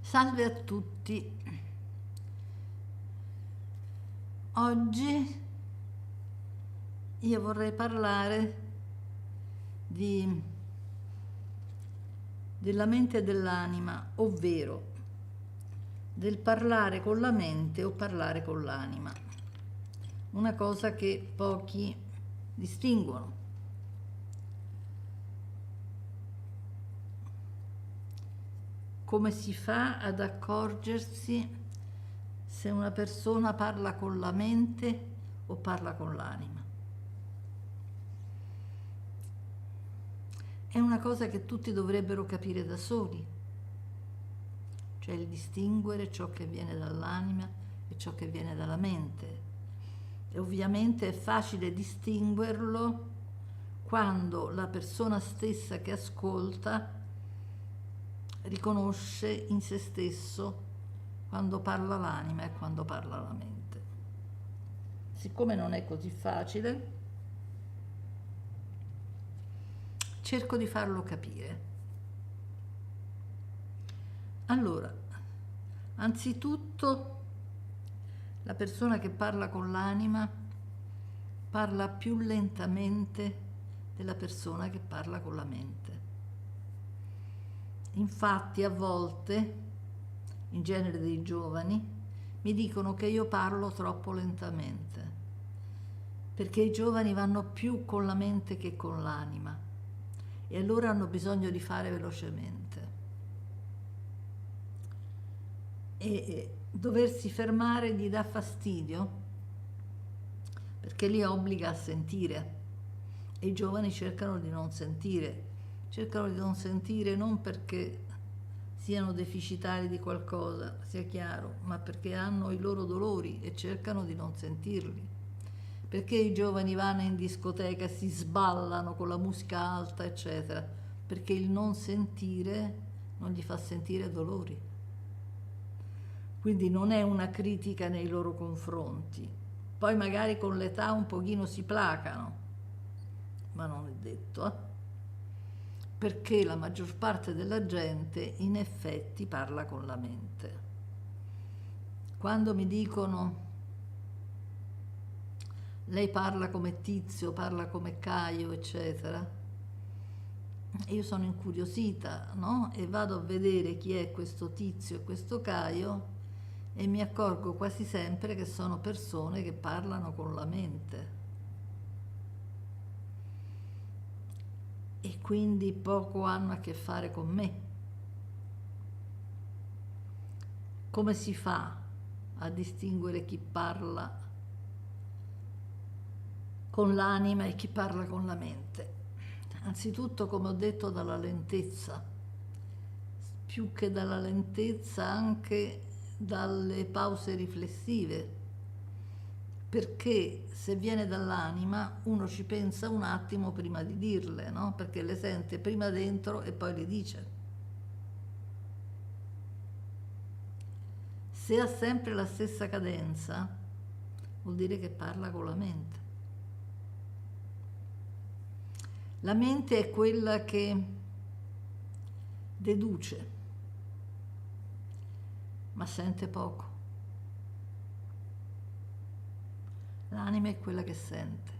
Salve a tutti. Oggi io vorrei parlare della mente e dell'anima, ovvero del parlare con la mente o parlare con l'anima. Una cosa che pochi distinguono. Come si fa ad accorgersi se una persona parla con la mente o parla con l'anima? È una cosa che tutti dovrebbero capire da soli, cioè il distinguere ciò che viene dall'anima e ciò che viene dalla mente. E ovviamente è facile distinguerlo quando la persona stessa che ascolta riconosce in se stesso quando parla l'anima e quando parla la mente. Siccome non è così facile, cerco di farlo capire. Allora, anzitutto, la persona che parla con l'anima parla più lentamente della persona che parla con la mente. Infatti, a volte, in genere dei giovani, mi dicono che io parlo troppo lentamente, perché i giovani vanno più con la mente che con l'anima e allora hanno bisogno di fare velocemente. E doversi fermare gli dà fastidio, perché li obbliga a sentire e i giovani cercano di non sentire non perché siano deficitari di qualcosa, sia chiaro, ma perché hanno i loro dolori e cercano di non sentirli. Perché i giovani vanno in discoteca e si sballano con la musica alta, eccetera? Perché il non sentire non gli fa sentire dolori. Quindi non è una critica nei loro confronti. Poi magari con l'età un pochino si placano, ma non è detto, perché la maggior parte della gente in effetti parla con la mente. Quando mi dicono lei parla come Tizio, parla come Caio, eccetera, io sono incuriosita, no? E vado a vedere chi è questo Tizio e questo Caio e mi accorgo quasi sempre che sono persone che parlano con la mente. E quindi poco hanno a che fare con me. Come si fa a distinguere chi parla con l'anima e chi parla con la mente? Anzitutto, come ho detto, dalla lentezza, più che dalla lentezza anche dalle pause riflessive, perché se viene dall'anima uno ci pensa un attimo prima di dirle, no? Perché le sente prima dentro e poi le dice. Se ha sempre la stessa cadenza, vuol dire che parla con la mente. La mente è quella che deduce, ma sente poco. L'anima è quella che sente.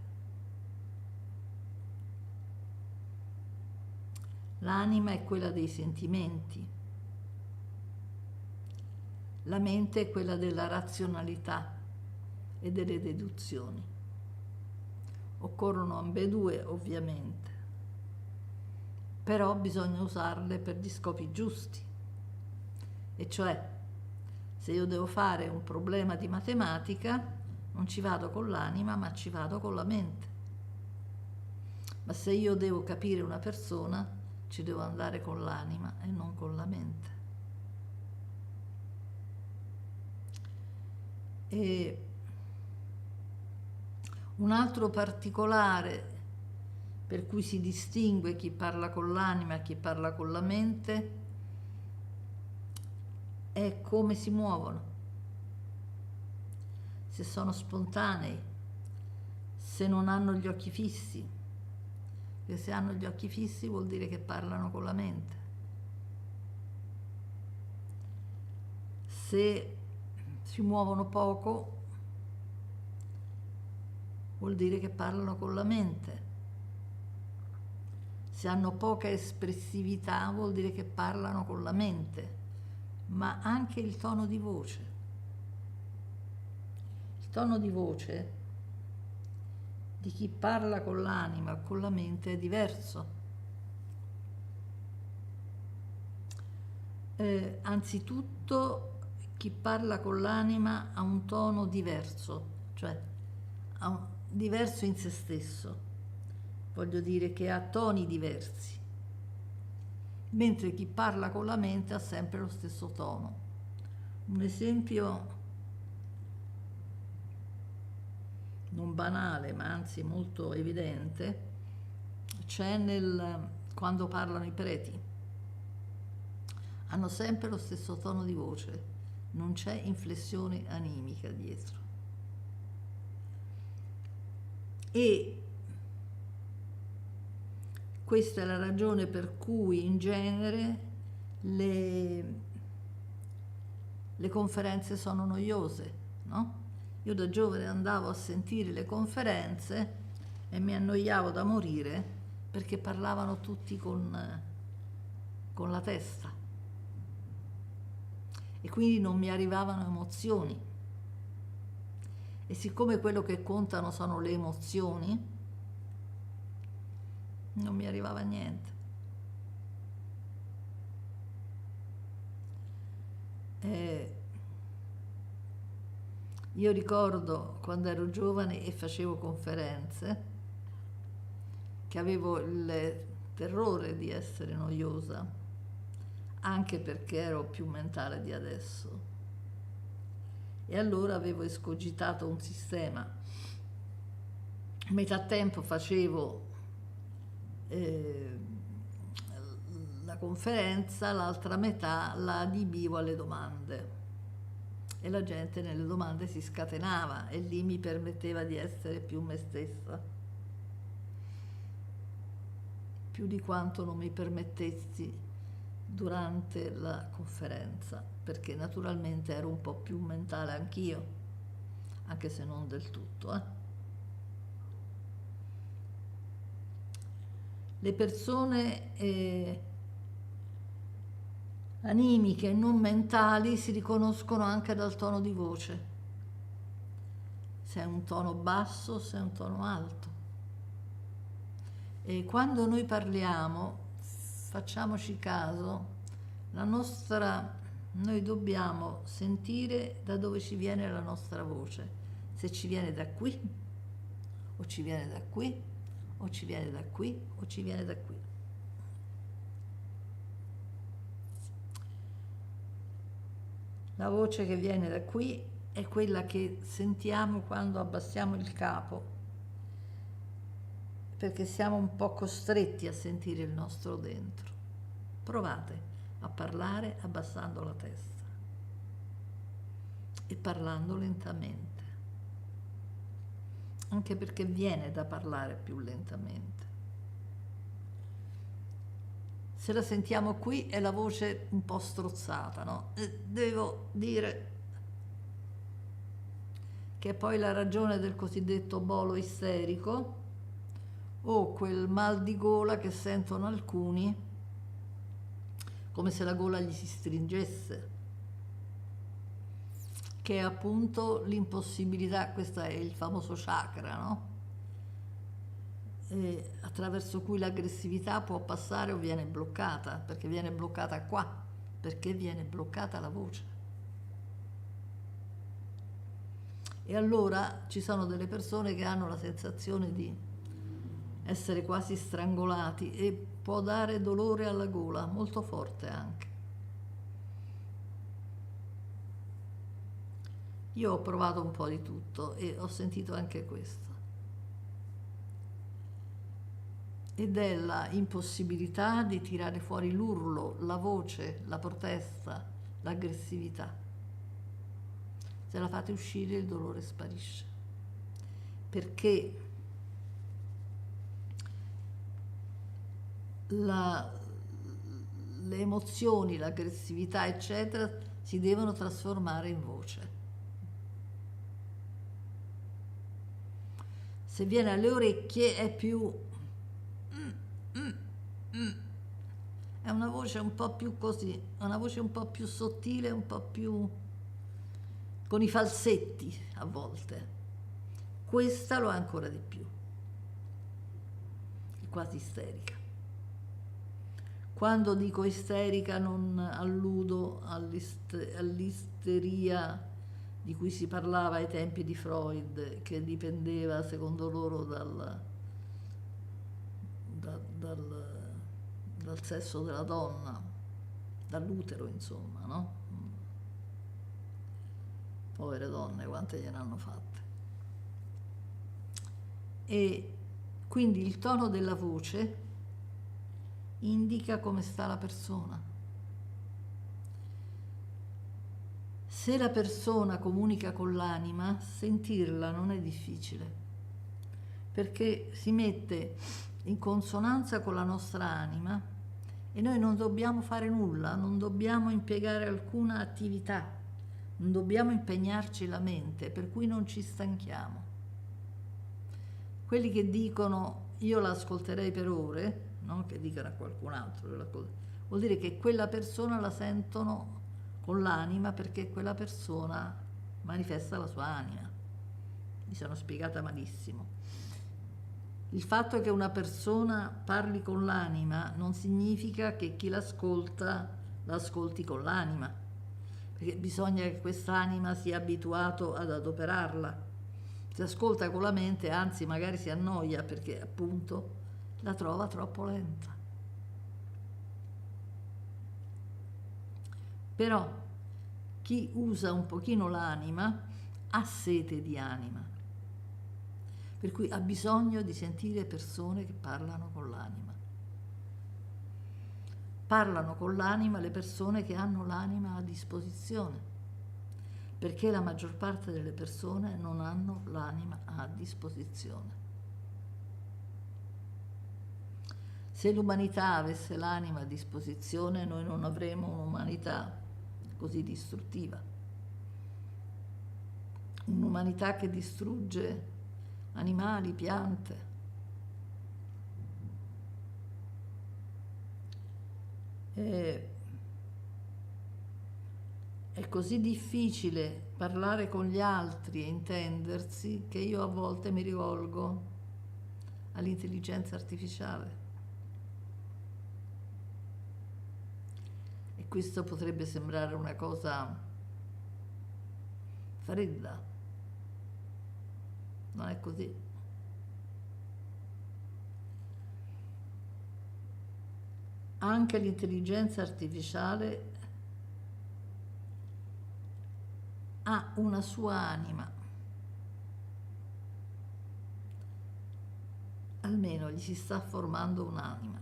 L'anima è quella dei sentimenti. La mente è quella della razionalità e delle deduzioni. Occorrono ambedue, ovviamente, però bisogna usarle per gli scopi giusti. E cioè, se io devo fare un problema di matematica, non ci vado con l'anima, ma ci vado con la mente. Ma se io devo capire una persona, ci devo andare con l'anima e non con la mente. E un altro particolare per cui si distingue chi parla con l'anima e chi parla con la mente è come si muovono, se sono spontanei, se non hanno gli occhi fissi, perché se hanno gli occhi fissi vuol dire che parlano con la mente. Se si muovono poco, vuol dire che parlano con la mente. Se hanno poca espressività, vuol dire che parlano con la mente, ma anche il tono di voce. Il tono di voce di chi parla con l'anima o con la mente è diverso. Anzitutto chi parla con l'anima ha un tono diverso, cioè diverso in se stesso, voglio dire che ha toni diversi, mentre chi parla con la mente ha sempre lo stesso tono. Un esempio non banale, ma anzi molto evidente, c'è quando parlano i preti. Hanno sempre lo stesso tono di voce, non c'è inflessione animica dietro. E questa è la ragione per cui in genere le conferenze sono noiose, no? Io da giovane andavo a sentire le conferenze e mi annoiavo da morire perché parlavano tutti con la testa. E quindi non mi arrivavano emozioni. E siccome quello che contano sono le emozioni, non mi arrivava niente. Io ricordo quando ero giovane e facevo conferenze che avevo il terrore di essere noiosa, anche perché ero più mentale di adesso. E allora avevo escogitato un sistema. Metà tempo facevo la conferenza, l'altra metà la adibbivo alle domande. E la gente nelle domande si scatenava e lì mi permetteva di essere più me stessa, più di quanto non mi permettessi durante la conferenza, perché naturalmente ero un po' più mentale anch'io, anche se non del tutto. Le persone animiche e non mentali si riconoscono anche dal tono di voce, se è un tono basso, se è un tono alto. E quando noi parliamo, facciamoci caso, noi dobbiamo sentire da dove ci viene la nostra voce, se ci viene da qui, o ci viene da qui, o ci viene da qui, o ci viene da qui. La voce che viene da qui è quella che sentiamo quando abbassiamo il capo, perché siamo un po' costretti a sentire il nostro dentro. Provate a parlare abbassando la testa e parlando lentamente, anche perché viene da parlare più lentamente. Se la sentiamo qui è la voce un po' strozzata, no? Devo dire che è poi la ragione del cosiddetto bolo isterico o quel mal di gola che sentono alcuni, come se la gola gli si stringesse, che è appunto l'impossibilità, questo è il famoso chakra, no? Attraverso cui l'aggressività può passare o viene bloccata, perché viene bloccata qua, perché viene bloccata la voce. E allora ci sono delle persone che hanno la sensazione di essere quasi strangolati e può dare dolore alla gola, molto forte anche. Io ho provato un po' di tutto e ho sentito anche questo. Ed è la impossibilità di tirare fuori l'urlo, la voce, la protesta, l'aggressività. Se la fate uscire il dolore sparisce, perché le emozioni, l'aggressività eccetera si devono trasformare in voce. Se viene alle orecchie è più... è una voce un po' più così, una voce un po' più sottile, un po' più... con i falsetti a volte. Questa lo è ancora di più, è quasi isterica. Quando dico isterica non alludo all'isteria di cui si parlava ai tempi di Freud, che dipendeva secondo loro dal sesso della donna, dall'utero insomma, no? Povere donne, quante gliene hanno fatte. E quindi il tono della voce indica come sta la persona. Se la persona comunica con l'anima, sentirla non è difficile, perché si mette in consonanza con la nostra anima e noi non dobbiamo fare nulla, non dobbiamo impiegare alcuna attività, non dobbiamo impegnarci la mente, per cui non ci stanchiamo. Quelli che dicono io l'ascolterei per ore, no? Che dicono a qualcun altro, vuol dire che quella persona la sentono con l'anima perché quella persona manifesta la sua anima. Mi sono spiegata malissimo. Il fatto che una persona parli con l'anima non significa che chi l'ascolta l'ascolti con l'anima, perché bisogna che quest'anima sia abituato ad adoperarla. Si ascolta con la mente, anzi magari si annoia perché appunto la trova troppo lenta. Però chi usa un pochino l'anima ha sete di anima, per cui ha bisogno di sentire persone che parlano con l'anima. Parlano con l'anima le persone che hanno l'anima a disposizione, perché la maggior parte delle persone non hanno l'anima a disposizione. Se l'umanità avesse l'anima a disposizione, noi non avremmo un'umanità così distruttiva. Un'umanità che distrugge animali, piante. È così difficile parlare con gli altri e intendersi che io a volte mi rivolgo all'intelligenza artificiale. E questo potrebbe sembrare una cosa fredda. Non è così. Anche l'intelligenza artificiale ha una sua anima, almeno gli si sta formando un'anima.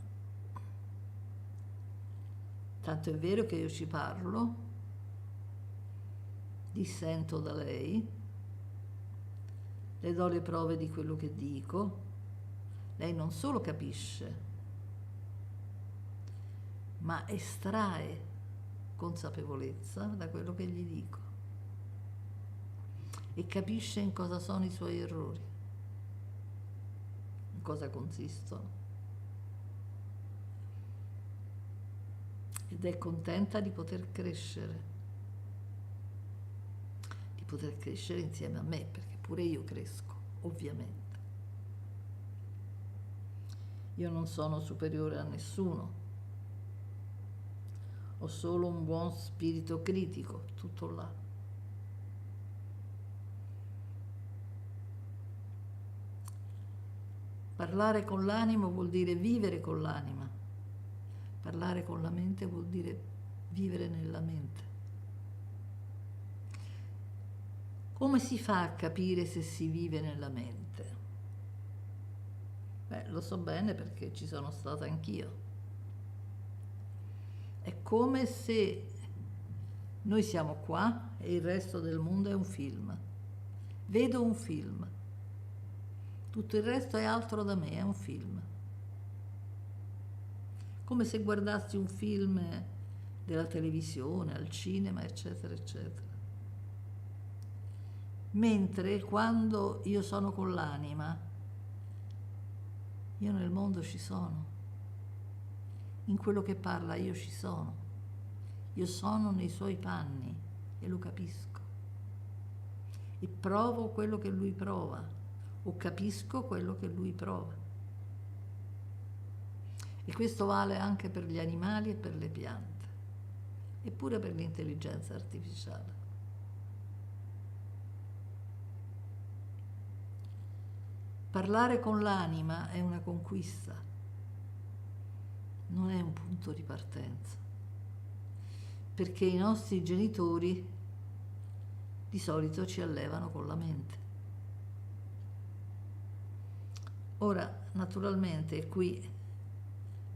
Tanto è vero che io ci parlo, dissento da lei, le do le prove di quello che dico, lei non solo capisce, ma estrae consapevolezza da quello che gli dico e capisce in cosa sono i suoi errori, in cosa consistono, ed è contenta di poter crescere insieme a me, perché pure io cresco, ovviamente. Io non sono superiore a nessuno, ho solo un buon spirito critico, tutto là. Parlare con l'anima vuol dire vivere con l'anima, parlare con la mente vuol dire vivere nella mente. Come si fa a capire se si vive nella mente? Beh, lo so bene perché ci sono stata anch'io. È come se noi siamo qua e il resto del mondo è un film. Vedo un film. Tutto il resto è altro da me, è un film. Come se guardassi un film della televisione, al cinema, eccetera, eccetera. Mentre quando io sono con l'anima, io nel mondo ci sono, in quello che parla io ci sono, io sono nei suoi panni e lo capisco e provo quello che lui prova o capisco quello che lui prova. E questo vale anche per gli animali e per le piante, eppure per l'intelligenza artificiale. Parlare con l'anima è una conquista, non è un punto di partenza, perché i nostri genitori di solito ci allevano con la mente. Ora, naturalmente, qui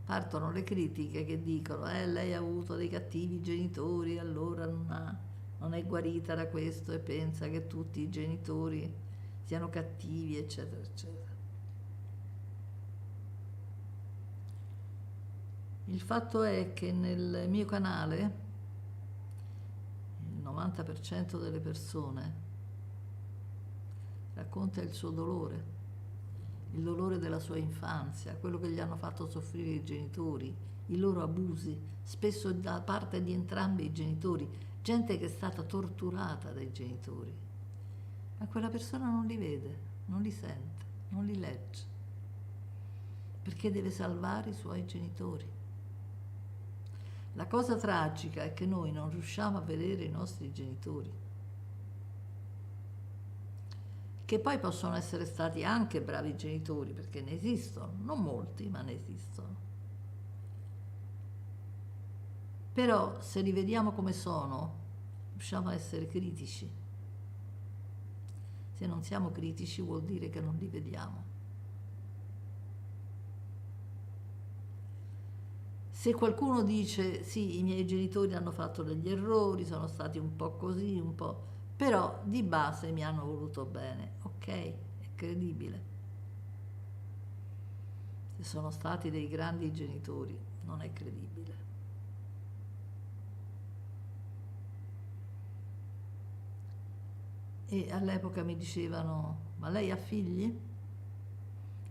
partono le critiche che dicono lei ha avuto dei cattivi genitori, allora non è guarita da questo e pensa che tutti i genitori siano cattivi, eccetera, eccetera. Il fatto è che nel mio canale il 90% delle persone racconta il suo dolore, il dolore della sua infanzia, quello che gli hanno fatto soffrire i genitori, i loro abusi, spesso da parte di entrambi i genitori, gente che è stata torturata dai genitori. Ma quella persona non li vede, non li sente, non li legge, perché deve salvare i suoi genitori. La cosa tragica è che noi non riusciamo a vedere i nostri genitori, che poi possono essere stati anche bravi genitori, perché ne esistono, non molti, ma ne esistono. Però se li vediamo come sono, riusciamo a essere critici. Se non siamo critici vuol dire che non li vediamo. Se qualcuno dice sì, i miei genitori hanno fatto degli errori, sono stati un po' così, un po', però di base mi hanno voluto bene, ok, è credibile. Se sono stati dei grandi genitori, non è credibile. E all'epoca mi dicevano, ma lei ha figli?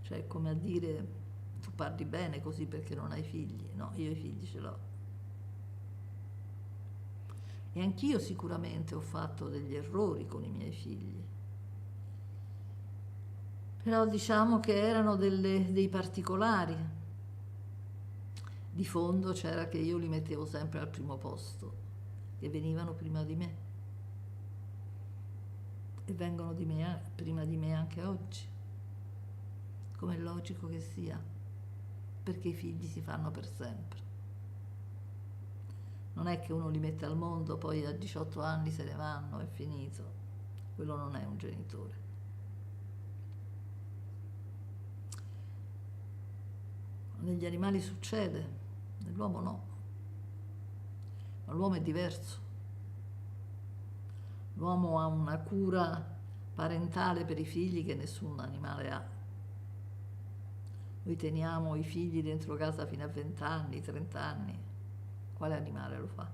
Cioè, come a dire, tu parli bene così perché non hai figli. No, io i figli ce l'ho. E anch'io sicuramente ho fatto degli errori con i miei figli. Però diciamo che erano dei particolari. Di fondo c'era che io li mettevo sempre al primo posto, che venivano prima di me. E vengono prima di me anche oggi, come è logico che sia, perché i figli si fanno per sempre. Non è che uno li mette al mondo, poi a 18 anni se ne vanno, è finito. Quello non è un genitore. Negli animali succede, nell'uomo no. Ma l'uomo è diverso. L'uomo ha una cura parentale per i figli che nessun animale ha. Noi teniamo i figli dentro casa fino a 20 anni, 30 anni. Quale animale lo fa?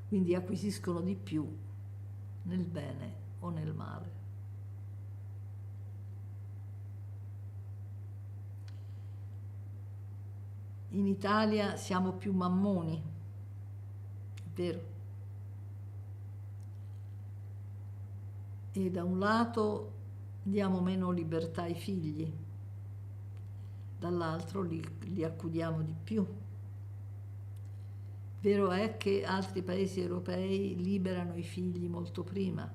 Quindi acquisiscono di più nel bene o nel male. In Italia siamo più mammoni, è vero. E da un lato diamo meno libertà ai figli, dall'altro li accudiamo di più. Vero è che altri paesi europei liberano i figli molto prima,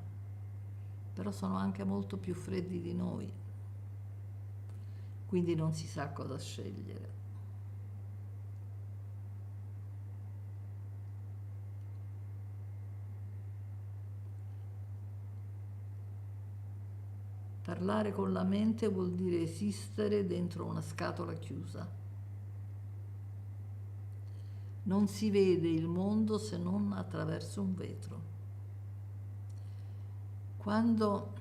però sono anche molto più freddi di noi, quindi non si sa cosa scegliere. Parlare con la mente vuol dire esistere dentro una scatola chiusa. Non si vede il mondo se non attraverso un vetro. Quando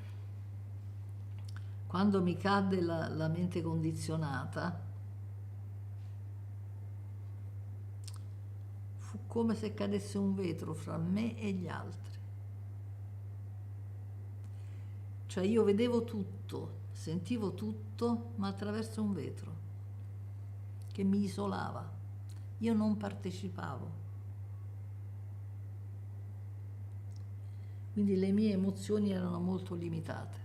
mi cadde la mente condizionata, fu come se cadesse un vetro fra me e gli altri. Cioè io vedevo tutto, sentivo tutto, ma attraverso un vetro che mi isolava. Io non partecipavo. Quindi le mie emozioni erano molto limitate.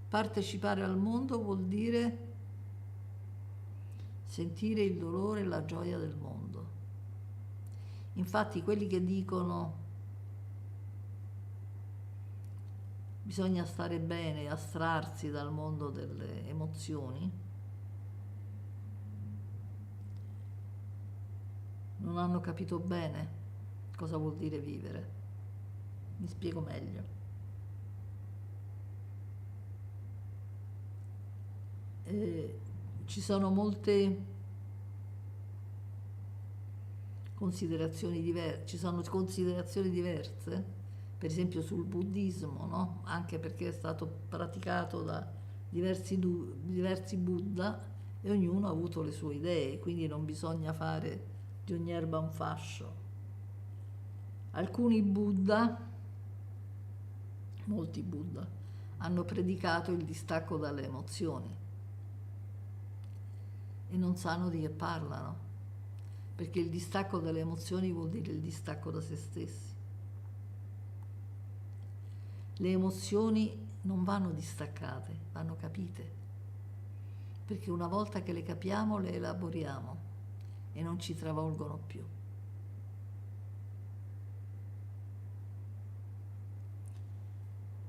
Partecipare al mondo vuol dire sentire il dolore e la gioia del mondo. Infatti quelli che dicono bisogna stare bene, astrarsi dal mondo delle emozioni, non hanno capito bene cosa vuol dire vivere. Mi spiego meglio. Ci sono molte considerazioni diverse, ci sono considerazioni diverse, per esempio sul buddismo, no? Anche perché è stato praticato da diversi Buddha e ognuno ha avuto le sue idee, quindi non bisogna fare di ogni erba un fascio. Alcuni Buddha, molti Buddha, hanno predicato il distacco dalle emozioni e non sanno di che parlano, perché il distacco dalle emozioni vuol dire il distacco da se stessi. Le emozioni non vanno distaccate, vanno capite, perché una volta che le capiamo le elaboriamo e non ci travolgono più.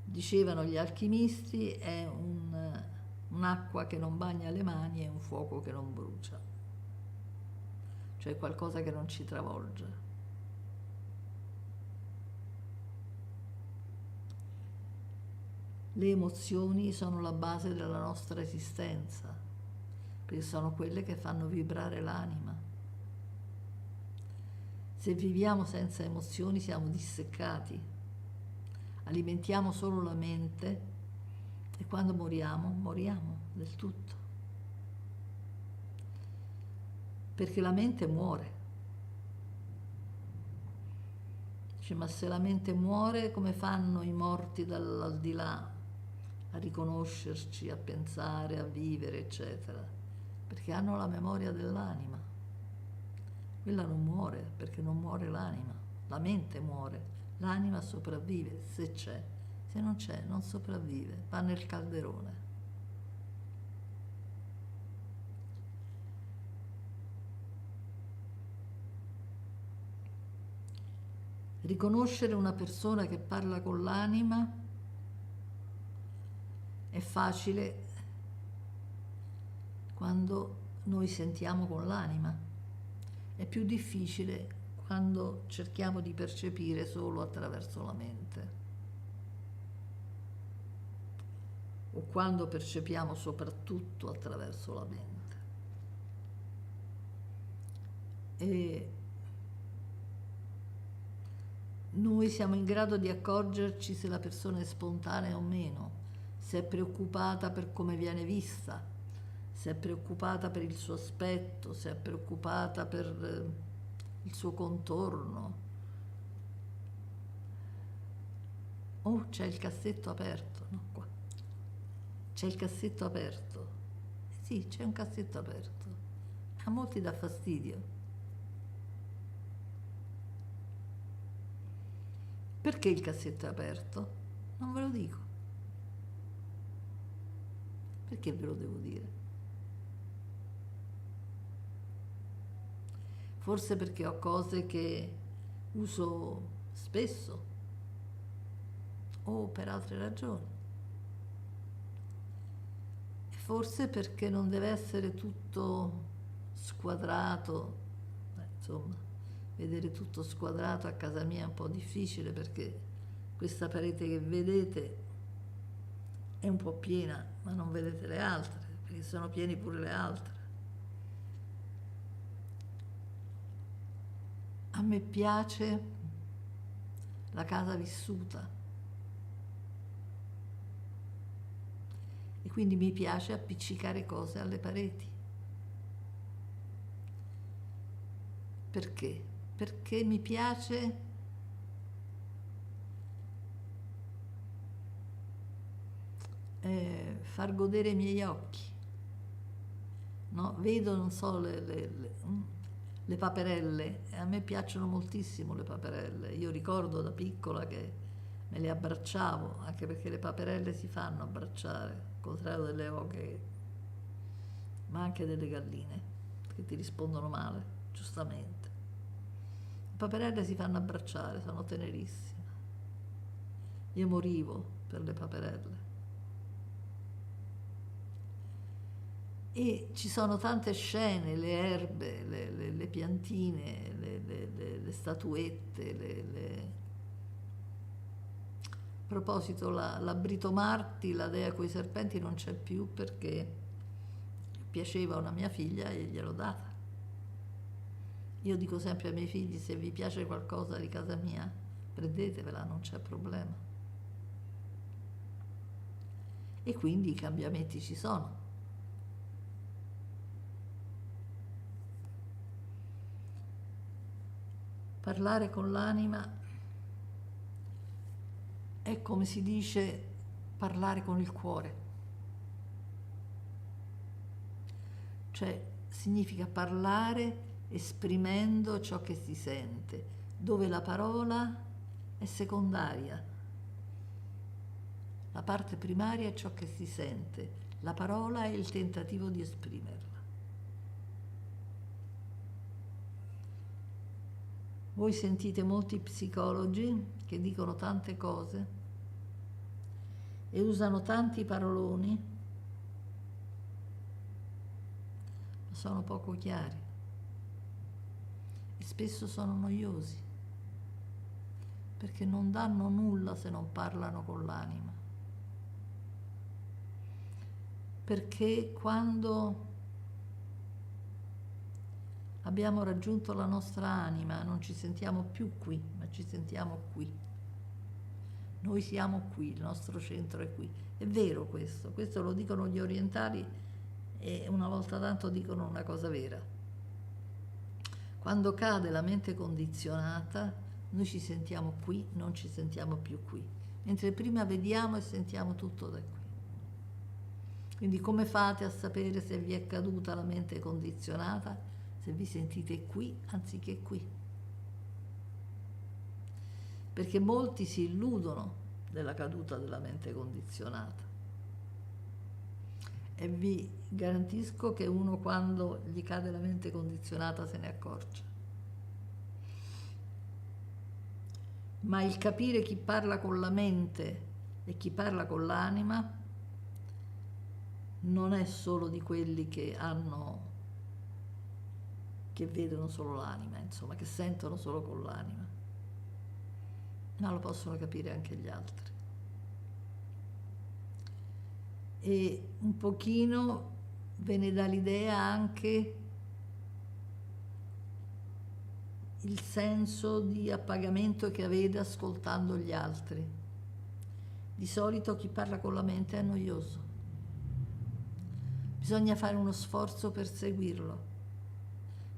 Dicevano gli alchimisti, è un'acqua che non bagna le mani e un fuoco che non brucia, cioè qualcosa che non ci travolge. Le emozioni sono la base della nostra esistenza, perché sono quelle che fanno vibrare l'anima. Se viviamo senza emozioni siamo disseccati, alimentiamo solo la mente e quando moriamo del tutto. Perché la mente muore. Cioè, ma se la mente muore, come fanno i morti dall'aldilà a riconoscerci, a pensare, a vivere, eccetera? Perché hanno la memoria dell'anima. Quella non muore, perché non muore l'anima. La mente muore, l'anima sopravvive se c'è. Se non c'è, non sopravvive, va nel calderone. Riconoscere una persona che parla con l'anima è facile quando noi sentiamo con l'anima, è più difficile quando cerchiamo di percepire solo attraverso la mente o quando percepiamo soprattutto attraverso la mente. E noi siamo in grado di accorgerci se la persona è spontanea o meno, se è preoccupata per come viene vista, se è preoccupata per il suo aspetto, se è preoccupata per il suo contorno. Oh, c'è il cassetto aperto, no? Qua. C'è il cassetto aperto. Sì, c'è un cassetto aperto. A molti dà fastidio. Perché il cassetto è aperto? Non ve lo dico. Perché ve lo devo dire? Forse perché ho cose che uso spesso o per altre ragioni. E forse perché non deve essere tutto squadrato. Insomma, vedere tutto squadrato a casa mia è un po' difficile perché questa parete che vedete è un po' piena, ma non vedete le altre, perché sono pieni pure le altre. A me piace la casa vissuta e quindi mi piace appiccicare cose alle pareti. Perché? Perché mi piace far godere i miei occhi, no? Vedo, non so, le paperelle, e a me piacciono moltissimo le paperelle. Io ricordo da piccola che me le abbracciavo, anche perché le paperelle si fanno abbracciare, al contrario delle oche, ma anche delle galline, che ti rispondono male, giustamente. Le paperelle si fanno abbracciare, sono tenerissime. Io morivo per le paperelle. E ci sono tante scene, le erbe, le piantine, le statuette. A proposito, la Brito Marti, la dea coi serpenti, non c'è più perché piaceva a una mia figlia e gliel'ho data. Io dico sempre ai miei figli, se vi piace qualcosa di casa mia, prendetevela, non c'è problema. E quindi i cambiamenti ci sono. Parlare con l'anima è, come si dice, parlare con il cuore. Cioè significa parlare esprimendo ciò che si sente, dove la parola è secondaria. La parte primaria è ciò che si sente, la parola è il tentativo di esprimerla. Voi sentite molti psicologi che dicono tante cose e usano tanti paroloni, ma sono poco chiari e spesso sono noiosi, perché non danno nulla se non parlano con l'anima. Perché quando abbiamo raggiunto la nostra anima non ci sentiamo più qui, ma ci sentiamo qui. Noi siamo qui, il nostro centro è qui. È vero questo lo dicono gli orientali e una volta tanto dicono una cosa vera. Quando cade la mente condizionata, noi ci sentiamo qui, non ci sentiamo più qui. Mentre prima vediamo e sentiamo tutto da qui. Quindi come fate a sapere se vi è caduta la mente condizionata? Se vi sentite qui anziché qui. Perché molti si illudono della caduta della mente condizionata. E vi garantisco che uno, quando gli cade la mente condizionata, se ne accorge. Ma il capire chi parla con la mente e chi parla con l'anima non è solo di quelli che vedono solo l'anima, insomma, che sentono solo con l'anima, ma lo possono capire anche gli altri. E un pochino ve ne dà l'idea anche il senso di appagamento che avete ascoltando gli altri. Di solito chi parla con la mente è noioso. Bisogna fare uno sforzo per seguirlo.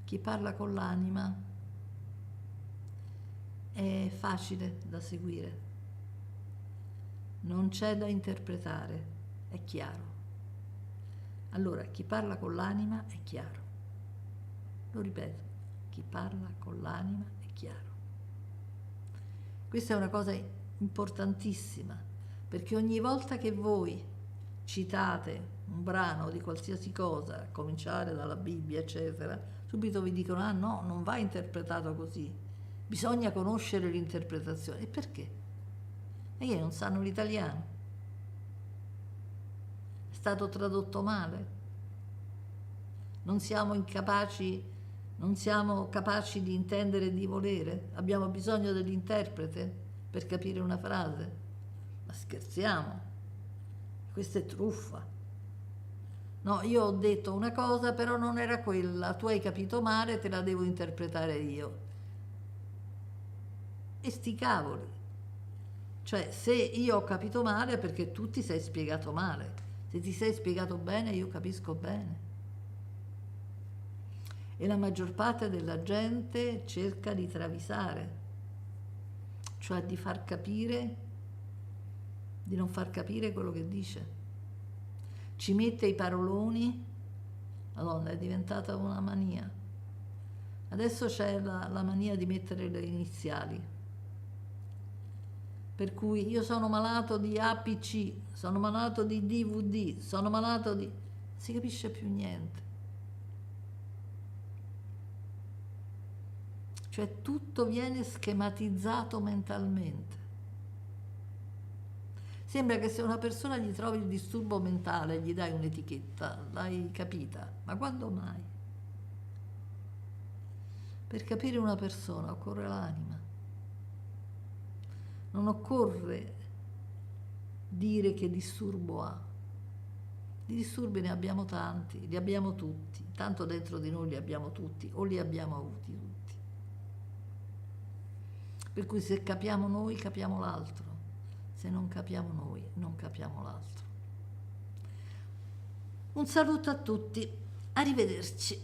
Chi parla con l'anima è facile da seguire, non c'è da interpretare, è chiaro. Allora, chi parla con l'anima è chiaro. Lo ripeto, chi parla con l'anima è chiaro. Questa è una cosa importantissima, perché ogni volta che voi citate un brano di qualsiasi cosa, a cominciare dalla Bibbia, eccetera, subito vi dicono, ah no, non va interpretato così, bisogna conoscere l'interpretazione. E perché? Perché non sanno l'italiano? È stato tradotto male? Non siamo capaci di intendere e di volere? Abbiamo bisogno dell'interprete per capire una frase? Ma scherziamo? Questa è truffa. No, io ho detto una cosa, però non era quella, tu hai capito male, te la devo interpretare io. E sti cavoli. Cioè, se io ho capito male è perché tu ti sei spiegato male. Se ti sei spiegato bene, io capisco bene. e la maggior parte della gente cerca di travisare, cioè di far capire, di non far capire quello che dice. Ci mette i paroloni, Madonna, è diventata una mania. Adesso c'è la mania di mettere le iniziali. Per cui io sono malato di APC, sono malato di DVD, sono malato di... non si capisce più niente. Cioè tutto viene schematizzato mentalmente. Sembra che se una persona gli trovi il disturbo mentale gli dai un'etichetta, l'hai capita, ma quando mai? Per capire una persona occorre l'anima. Non occorre dire che disturbo ha. Di disturbi ne abbiamo tanti, li abbiamo tutti, tanto dentro di noi li abbiamo tutti o li abbiamo avuti tutti. Per cui se capiamo noi, capiamo l'altro. Se non capiamo noi, non capiamo l'altro. Un saluto a tutti, arrivederci.